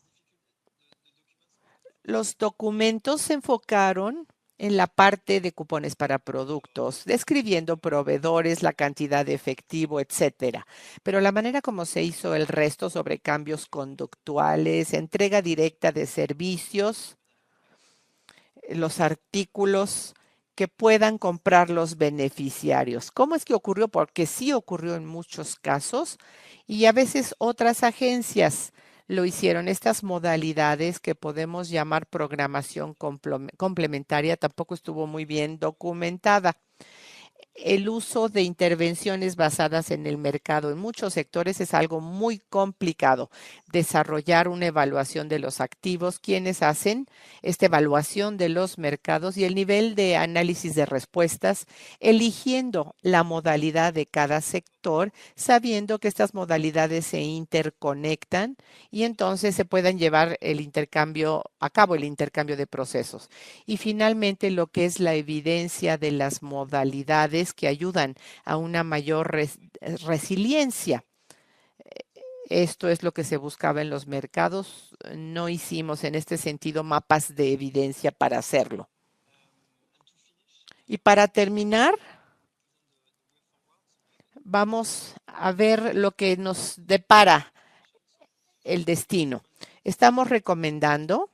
los documentos se enfocaron en la parte de cupones para productos, describiendo proveedores, la cantidad de efectivo, etcétera. Pero la manera como se hizo el resto sobre cambios conductuales, entrega directa de servicios, los artículos que puedan comprar los beneficiarios. ¿Cómo es que ocurrió? Porque sí ocurrió en muchos casos y a veces otras agencias lo hicieron. Estas modalidades que podemos llamar programación complementaria tampoco estuvo muy bien documentada. El uso de intervenciones basadas en el mercado en muchos sectores es algo muy complicado. Desarrollar una evaluación de los activos, quienes hacen esta evaluación de los mercados y el nivel de análisis de respuestas, eligiendo la modalidad de cada sector, sabiendo que estas modalidades se interconectan y entonces se puedan llevar a cabo el intercambio de procesos. Y finalmente, lo que es la evidencia de las modalidades que ayudan a una mayor resiliencia. Esto es lo que se buscaba en los mercados. No hicimos en este sentido mapas de evidencia para hacerlo. Y para terminar, vamos a ver lo que nos depara el destino. Estamos recomendando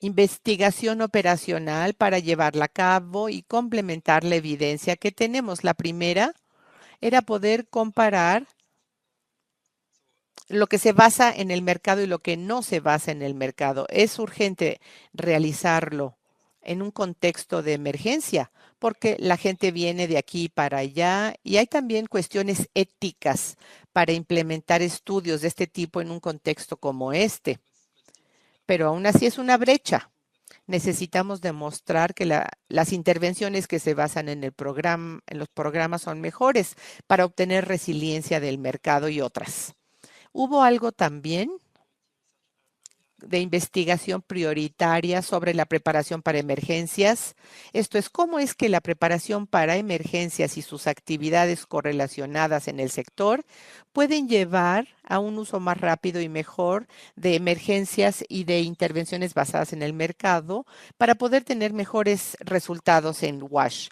investigación operacional para llevarla a cabo y complementar la evidencia que tenemos. La primera era poder comparar lo que se basa en el mercado y lo que no se basa en el mercado. Es urgente realizarlo en un contexto de emergencia, porque la gente viene de aquí para allá y hay también cuestiones éticas para implementar estudios de este tipo en un contexto como este. Pero aún así es una brecha. Necesitamos demostrar que las intervenciones que se basan en los programas son mejores para obtener resiliencia del mercado y otras. Hubo algo también de investigación prioritaria sobre la preparación para emergencias. Esto es cómo es que la preparación para emergencias y sus actividades correlacionadas en el sector pueden llevar a un uso más rápido y mejor de emergencias y de intervenciones basadas en el mercado para poder tener mejores resultados en WASH.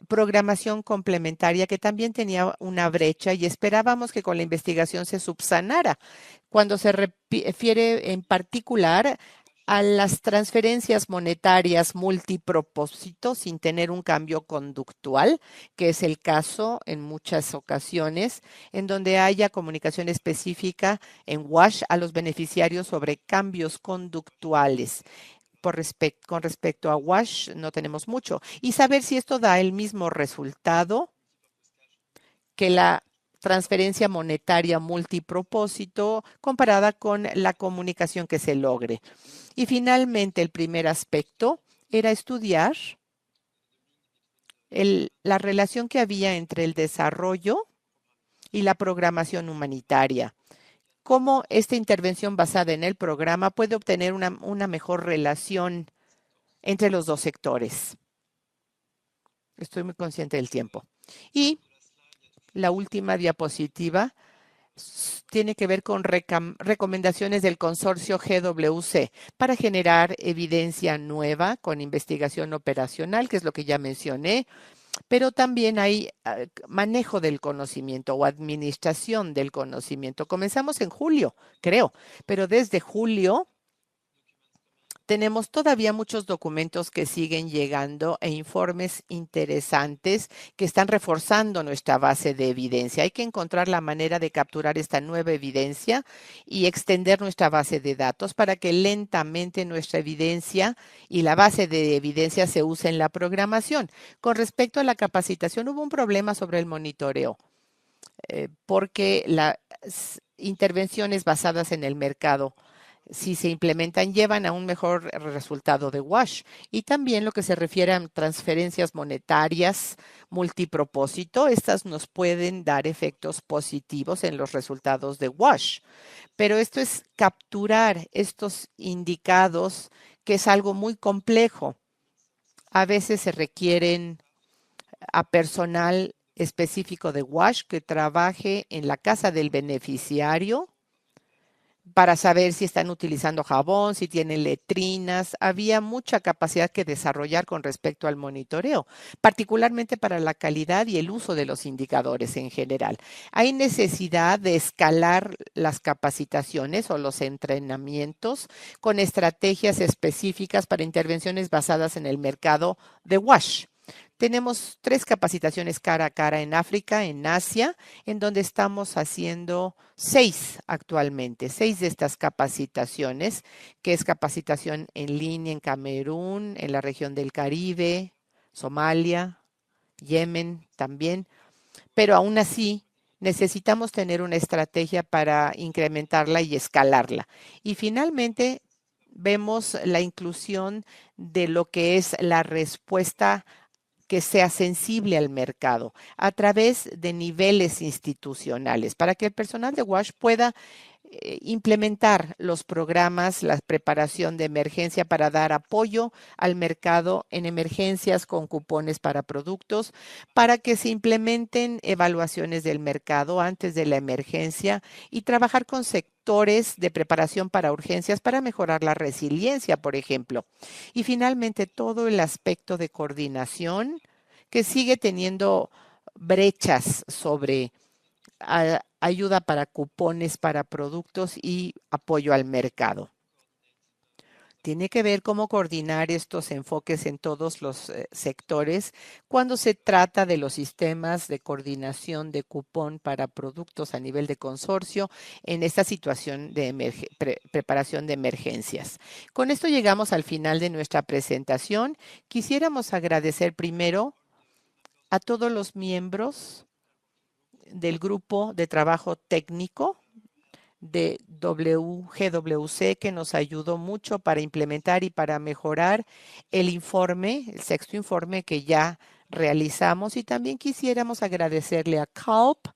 Programación complementaria que también tenía una brecha y esperábamos que con la investigación se subsanara cuando se refiere en particular a las transferencias monetarias multipropósito sin tener un cambio conductual, que es el caso en muchas ocasiones, en donde haya comunicación específica en WASH a los beneficiarios sobre cambios conductuales. Con respecto a WASH no tenemos mucho. Y saber si esto da el mismo resultado que la transferencia monetaria multipropósito comparada con la comunicación que se logre. Y finalmente, el primer aspecto era estudiar la relación que había entre el desarrollo y la programación humanitaria. Cómo esta intervención basada en el programa puede obtener una mejor relación entre los dos sectores. Estoy muy consciente del tiempo. Y la última diapositiva tiene que ver con recomendaciones del consorcio GWC para generar evidencia nueva con investigación operacional, que es lo que ya mencioné, pero también hay manejo del conocimiento o administración del conocimiento. Comenzamos en julio, creo, pero desde julio tenemos todavía muchos documentos que siguen llegando e informes interesantes que están reforzando nuestra base de evidencia. Hay que encontrar la manera de capturar esta nueva evidencia y extender nuestra base de datos para que lentamente nuestra evidencia y la base de evidencia se use en la programación. Con respecto a la capacitación, hubo un problema sobre el monitoreo. Porque las intervenciones basadas en el mercado, si se implementan, llevan a un mejor resultado de WASH. Y también lo que se refiere a transferencias monetarias multipropósito, estas nos pueden dar efectos positivos en los resultados de WASH. Pero esto es capturar estos indicados, que es algo muy complejo. A veces se requieren a personal específico de WASH que trabaje en la casa del beneficiario para saber si están utilizando jabón, si tienen letrinas. Había mucha capacidad que desarrollar con respecto al monitoreo, particularmente para la calidad y el uso de los indicadores en general. Hay necesidad de escalar las capacitaciones o los entrenamientos con estrategias específicas para intervenciones basadas en el mercado de WASH. Tenemos 3 capacitaciones cara a cara en África, en Asia, en donde estamos haciendo 6 actualmente, 6 de estas capacitaciones, que es capacitación en línea en Camerún, en la región del Caribe, Somalia, Yemen también, pero aún así necesitamos tener una estrategia para incrementarla y escalarla. Y finalmente vemos la inclusión de lo que es la respuesta que sea sensible al mercado a través de niveles institucionales para que el personal de WASH pueda implementar los programas, la preparación de emergencia para dar apoyo al mercado en emergencias con cupones para productos, para que se implementen evaluaciones del mercado antes de la emergencia y trabajar con sectores de preparación para urgencias para mejorar la resiliencia, por ejemplo. Y finalmente, todo el aspecto de coordinación que sigue teniendo brechas sobre ayuda para cupones para productos y apoyo al mercado. Tiene que ver cómo coordinar estos enfoques en todos los sectores cuando se trata de los sistemas de coordinación de cupón para productos a nivel de consorcio en esta situación de preparación de emergencias. Con esto llegamos al final de nuestra presentación. Quisiéramos agradecer primero a todos los miembros del grupo de trabajo técnico de WGWC que nos ayudó mucho para implementar y para mejorar el informe, el 6º informe que ya realizamos. Y también quisiéramos agradecerle a CALP,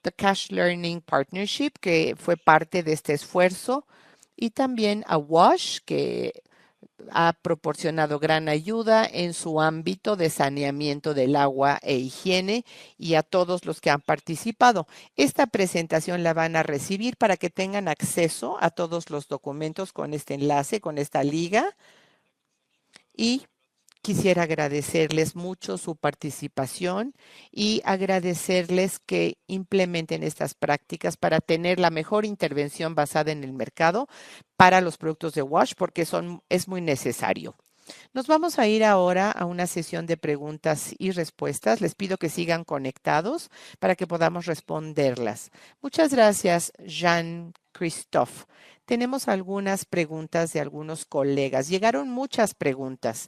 The Cash Learning Partnership, que fue parte de este esfuerzo, y también a WASH, que ha proporcionado gran ayuda en su ámbito de saneamiento del agua e higiene y a todos los que han participado. Esta presentación la van a recibir para que tengan acceso a todos los documentos con este enlace, con esta liga. Y quisiera agradecerles mucho su participación y agradecerles que implementen estas prácticas para tener la mejor intervención basada en el mercado para los productos de WASH, porque es muy necesario. Nos vamos a ir ahora a una sesión de preguntas y respuestas. Les pido que sigan conectados para que podamos responderlas. Muchas gracias, Jean-Christophe. Tenemos algunas preguntas de algunos colegas. Llegaron muchas preguntas.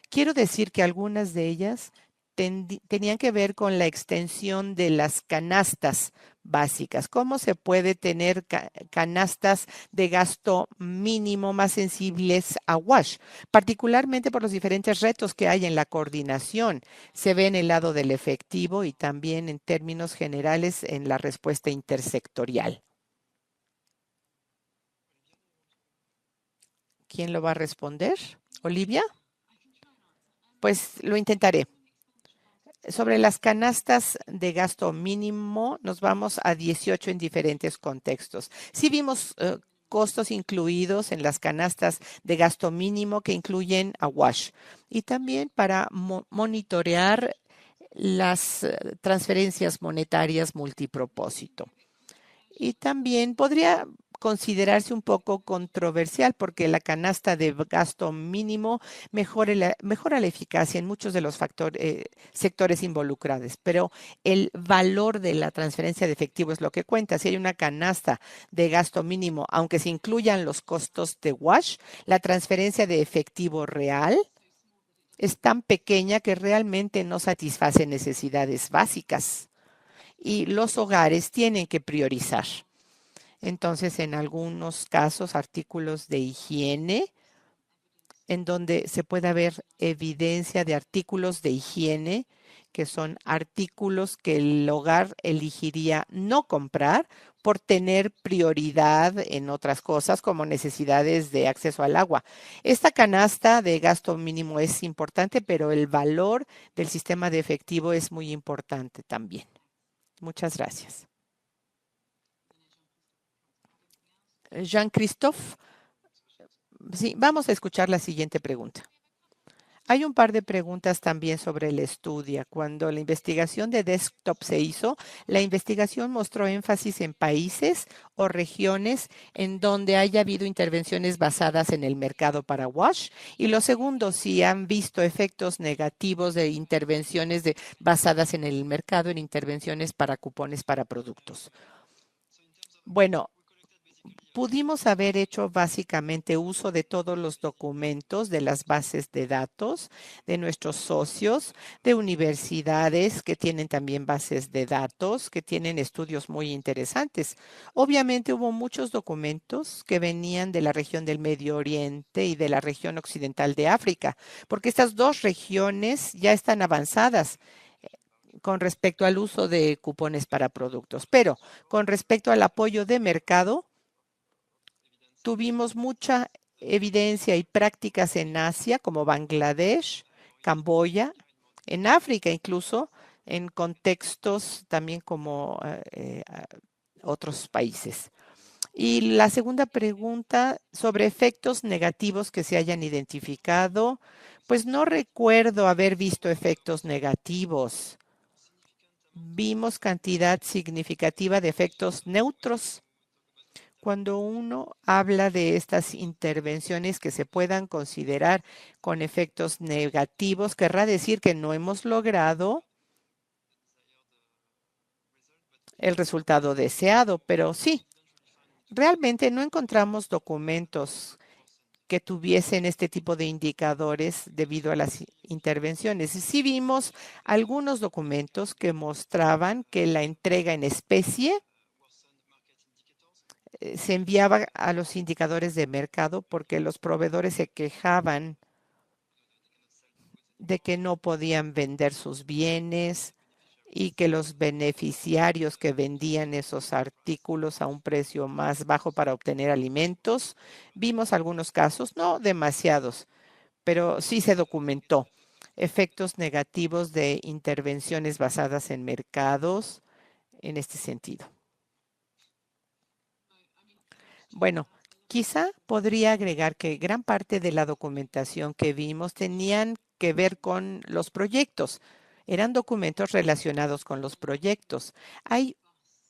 Quiero decir que algunas de ellas tenían que ver con la extensión de las canastas básicas. ¿Cómo se puede tener canastas de gasto mínimo más sensibles a WASH? Particularmente por los diferentes retos que hay en la coordinación. Se ve en el lado del efectivo y también en términos generales en la respuesta intersectorial. ¿Quién lo va a responder? ¿Olivia? Pues lo intentaré. Sobre las canastas de gasto mínimo, nos vamos a 18 en diferentes contextos. Sí vimos costos incluidos en las canastas de gasto mínimo que incluyen a WASH y también para monitorear las transferencias monetarias multipropósito. Y también podría considerarse un poco controversial porque la canasta de gasto mínimo mejora la eficacia en muchos de los sectores involucrados, pero el valor de la transferencia de efectivo es lo que cuenta. Si hay una canasta de gasto mínimo, aunque se incluyan los costos de WASH, la transferencia de efectivo real es tan pequeña que realmente no satisface necesidades básicas y los hogares tienen que priorizar. Entonces, en algunos casos, artículos de higiene, en donde se puede ver evidencia de artículos de higiene, que son artículos que el hogar elegiría no comprar por tener prioridad en otras cosas como necesidades de acceso al agua. Esta canasta de gasto mínimo es importante, pero el valor del sistema de efectivo es muy importante también. Muchas gracias. Jean-Christophe, sí, vamos a escuchar la siguiente pregunta. Hay un par de preguntas también sobre el estudio. Cuando la investigación de Desktop se hizo, la investigación mostró énfasis en países o regiones en donde haya habido intervenciones basadas en el mercado para Wash. Y lo segundo, si han visto efectos negativos de intervenciones basadas en el mercado, en intervenciones para cupones para productos. Bueno, pudimos haber hecho básicamente uso de todos los documentos de las bases de datos de nuestros socios, de universidades que tienen también bases de datos, que tienen estudios muy interesantes. Obviamente hubo muchos documentos que venían de la región del Medio Oriente y de la región occidental de África, porque estas dos regiones ya están avanzadas con respecto al uso de cupones para productos. Pero con respecto al apoyo de mercado, tuvimos mucha evidencia y prácticas en Asia, como Bangladesh, Camboya, en África incluso, en contextos también como otros países. Y la segunda pregunta sobre efectos negativos que se hayan identificado, pues no recuerdo haber visto efectos negativos. Vimos cantidad significativa de efectos neutros. Cuando uno habla de estas intervenciones que se puedan considerar con efectos negativos, querrá decir que no hemos logrado el resultado deseado, pero sí, realmente no encontramos documentos que tuviesen este tipo de indicadores debido a las intervenciones. Sí vimos algunos documentos que mostraban que la entrega en especie se enviaba a los indicadores de mercado porque los proveedores se quejaban de que no podían vender sus bienes y que los beneficiarios que vendían esos artículos a un precio más bajo para obtener alimentos. Vimos algunos casos, no demasiados, pero sí se documentó efectos negativos de intervenciones basadas en mercados en este sentido. Bueno, quizá podría agregar que gran parte de la documentación que vimos tenían que ver con los proyectos. Eran documentos relacionados con los proyectos. Hay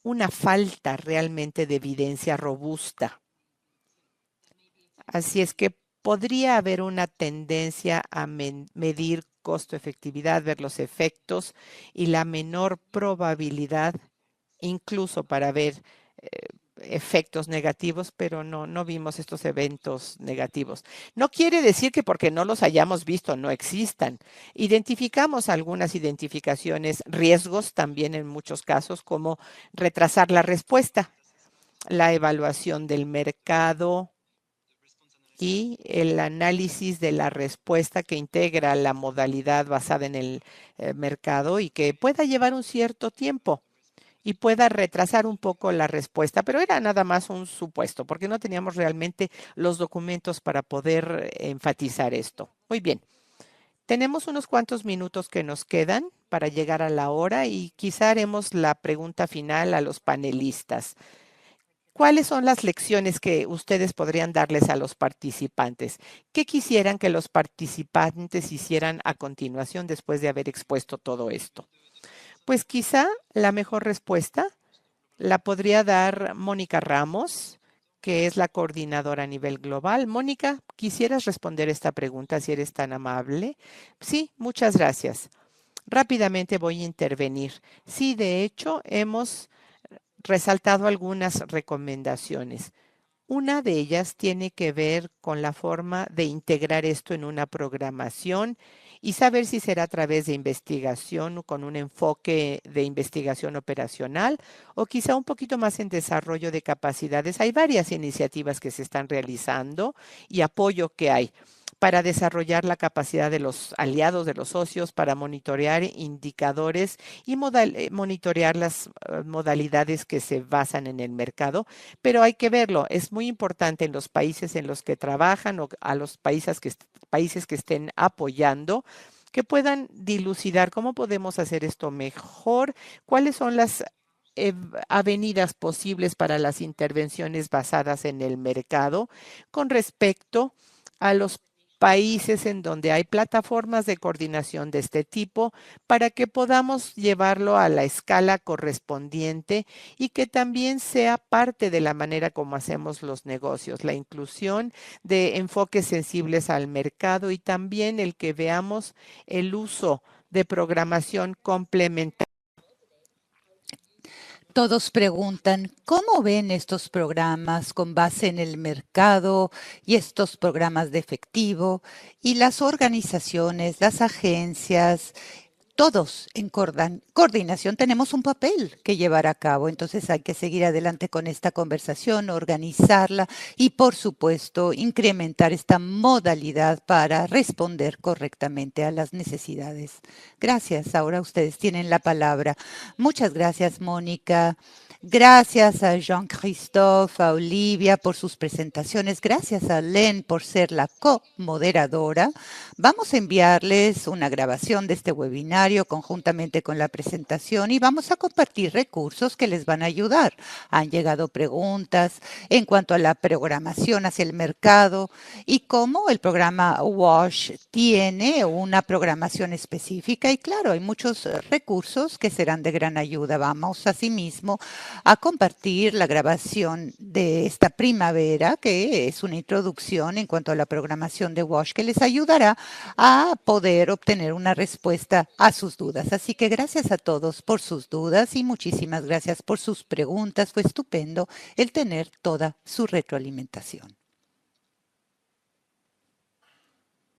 una falta realmente de evidencia robusta. Así es que podría haber una tendencia a medir costo-efectividad, ver los efectos y la menor probabilidad, incluso para ver efectos negativos, pero no vimos estos eventos negativos. No quiere decir que porque no los hayamos visto no existan. Identificamos algunas identificaciones, riesgos también en muchos casos, como retrasar la respuesta, la evaluación del mercado y el análisis de la respuesta que integra la modalidad basada en el mercado y que pueda llevar un cierto tiempo y pueda retrasar un poco la respuesta, pero era nada más un supuesto, porque no teníamos realmente los documentos para poder enfatizar esto. Muy bien, tenemos unos cuantos minutos que nos quedan para llegar a la hora y quizá haremos la pregunta final a los panelistas. ¿Cuáles son las lecciones que ustedes podrían darles a los participantes? ¿Qué quisieran que los participantes hicieran a continuación después de haber expuesto todo esto? Pues quizá la mejor respuesta la podría dar Mónica Ramos, que es la coordinadora a nivel global. Mónica, ¿quisieras responder esta pregunta si eres tan amable? Sí, muchas gracias. Rápidamente voy a intervenir. Sí, de hecho, hemos resaltado algunas recomendaciones. Una de ellas tiene que ver con la forma de integrar esto en una programación y saber si será a través de investigación o con un enfoque de investigación operacional o quizá un poquito más en desarrollo de capacidades. Hay varias iniciativas que se están realizando y apoyo que hay para desarrollar la capacidad de los aliados, de los socios, para monitorear indicadores y monitorear las modalidades que se basan en el mercado. Pero hay que verlo, es muy importante en los países en los que trabajan o a los países que estén apoyando, que puedan dilucidar cómo podemos hacer esto mejor, cuáles son las avenidas posibles para las intervenciones basadas en el mercado con respecto a los países en donde hay plataformas de coordinación de este tipo para que podamos llevarlo a la escala correspondiente y que también sea parte de la manera como hacemos los negocios, la inclusión de enfoques sensibles al mercado y también el que veamos el uso de programación complementaria. Todos preguntan, ¿cómo ven estos programas con base en el mercado y estos programas de efectivo? Y las organizaciones, las agencias, todos en coordinación tenemos un papel que llevar a cabo. Entonces hay que seguir adelante con esta conversación, organizarla y, por supuesto, incrementar esta modalidad para responder correctamente a las necesidades. Gracias. Ahora ustedes tienen la palabra. Muchas gracias, Mónica. Gracias a Jean-Christophe, a Olivia por sus presentaciones. Gracias a Len por ser la co-moderadora. Vamos a enviarles una grabación de este webinario conjuntamente con la presentación y vamos a compartir recursos que les van a ayudar. Han llegado preguntas en cuanto a la programación hacia el mercado y cómo el programa WASH tiene una programación específica. Y claro, hay muchos recursos que serán de gran ayuda. Vamos asimismo a compartir la grabación de esta primavera, que es una introducción en cuanto a la programación de WASH que les ayudará a poder obtener una respuesta a sus dudas. Así que gracias a todos por sus dudas y muchísimas gracias por sus preguntas. Fue estupendo el tener toda su retroalimentación.